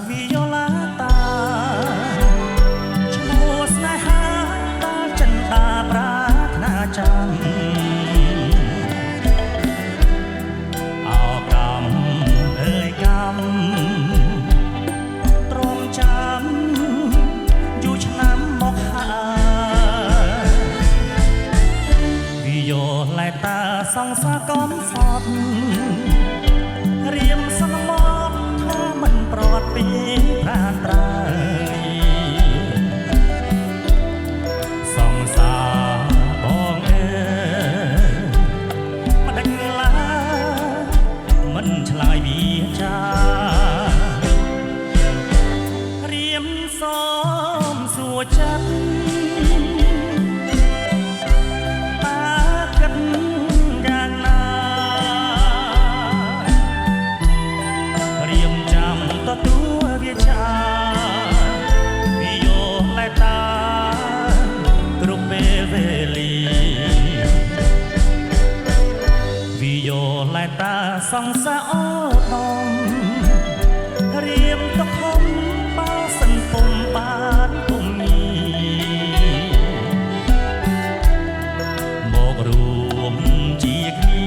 វិយោឡាតាឈ្មោះស្នេហាតាចិនតាប្រាថ្នាចាំអោកម្មអើយកម្មទ្រាំចាំយូរឆ្នាំមកហើយវិយោឡាតាសង្សារកំសត់រៀមសន្មត់ថាមិនប្រត់ពីប្រាត្រាយសង្សារបងអើមិនដឹងឡាមិនឆ្លើយវាចារៀមសមសួរចិត្តតាសង្សារអូដំរៀមទុកធំបើសិនពុំបានពុំញីមករួមជាគ្នា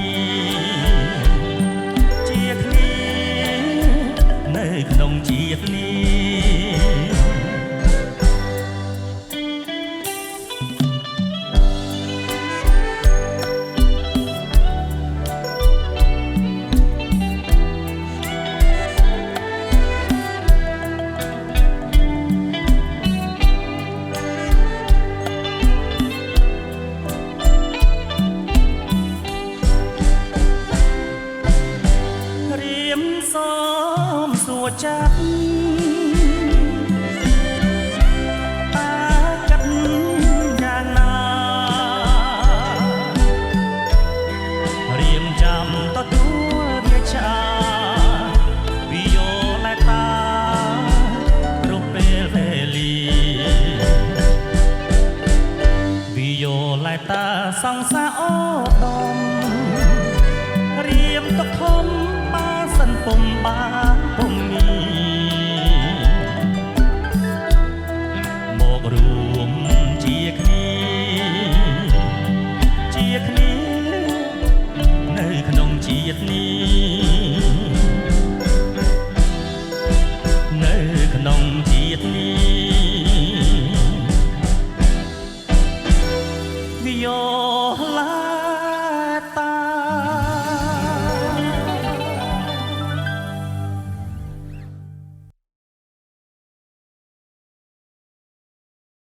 នៅក្នុងជាតិនេះសមសួរចិត្តតាកាត់យ៉ាងណារៀមចាំទទួលវាចាវិយោឡាតាគ្រប់ពេលវេលាវិយោឡាតាសង្សារអូដំរៀមទុកធំសិនពុំបានពុំមីមករួមជាគ្នានៅក្នុងជាតិនេះនៅក្នុង